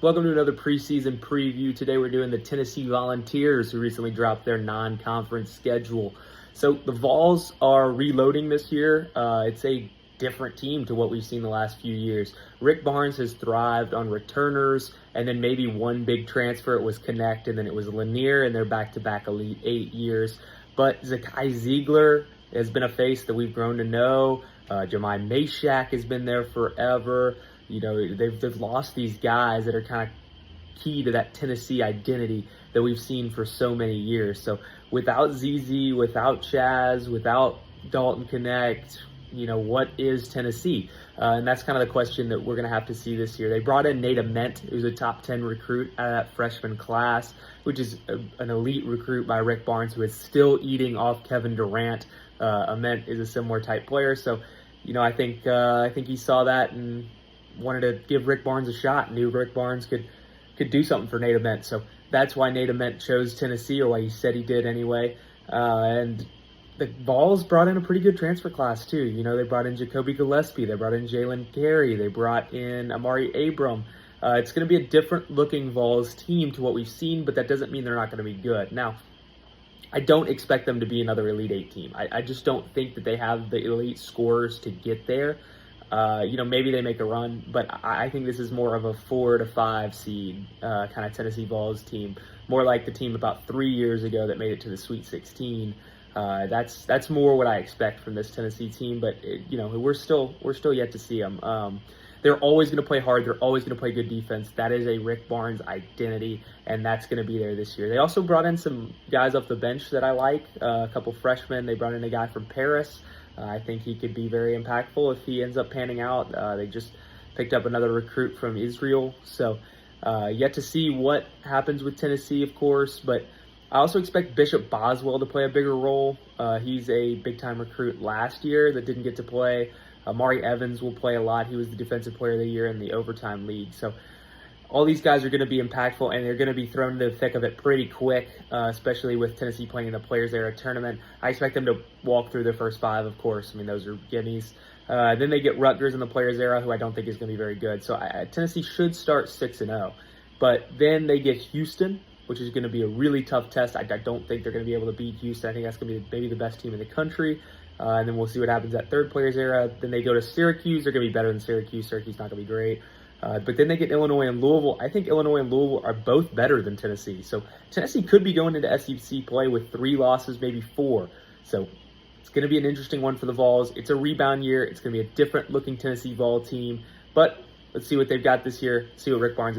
Welcome to another preseason preview. Today we're doing the Tennessee Volunteers, who recently dropped their non-conference schedule. So the Vols are reloading this year. It's a different team to what we've seen the last few years. Rick Barnes has thrived on returners, and then maybe one big transfer. It was Connect, and then it was Lanier, and they're back-to-back Elite 8 years. But Zakai Ziegler has been a face that we've grown to know. Jemai Meshack has been there forever. You know, they've lost these guys that are kind of key to that Tennessee identity that we've seen for so many years. So without ZZ, without Chaz, without Dalton Connect, you know, what is Tennessee? And that's kind of the question that we're going to have to see this year. They brought in Nate Ament, who's a top 10 recruit out of that freshman class, which is an elite recruit by Rick Barnes, who is still eating off Kevin Durant. Ament is a similar type player. So, you know, I think he saw that and wanted to give Rick Barnes a shot, knew Rick Barnes could do something for Nate Ament. So that's why Nate Ament chose Tennessee, or why he said he did anyway. And the Vols brought in a pretty good transfer class too. You know, they brought in Jacoby Gillespie, they brought in Jalen Carey, they brought in Amari Abram. It's going to be a different looking Vols team to what we've seen, but that doesn't mean they're not going to be good. Now, I don't expect them to be another Elite 8 team. I just don't think that they have the elite scorers to get there. You know, maybe they make a run, but I think this is more of a 4 to 5 seed kind of Tennessee Vols team, more like the team about 3 years ago that made it to the Sweet 16. That's more what I expect from this Tennessee team, but you know, we're still yet to see them. They're always going to play hard. They're always going to play good defense. That is a Rick Barnes identity, and that's going to be there this year. They also brought in some guys off the bench that I like, a couple freshmen. They brought in a guy from Paris. I think he could be very impactful if he ends up panning out. They just picked up another recruit from Israel. So yet to see what happens with Tennessee, of course. But I also expect Bishop Boswell to play a bigger role. He's a big-time recruit last year that didn't get to play. Amari Evans will play a lot. He was the Defensive Player of the Year in the overtime league. So all these guys are going to be impactful, and they're going to be thrown into the thick of it pretty quick, especially with Tennessee playing in the Players Era tournament. I expect them to walk through their first 5, of course. I mean, those are gimmies. Then they get Rutgers in the Players Era, who I don't think is going to be very good. So Tennessee should start 6-0. But then they get Houston, which is going to be a really tough test. I don't think they're going to be able to beat Houston. I think that's going to be maybe the best team in the country. And then we'll see what happens at third Players Era. Then they go to Syracuse. They're going to be better than Syracuse. Syracuse not going to be great. But then they get Illinois and Louisville. I think Illinois and Louisville are both better than Tennessee. So Tennessee could be going into SEC play with 3 losses, maybe 4. So it's going to be an interesting one for the Vols. It's a rebound year. It's going to be a different looking Tennessee Vol team. But let's see what they've got this year. See what Rick Barnes is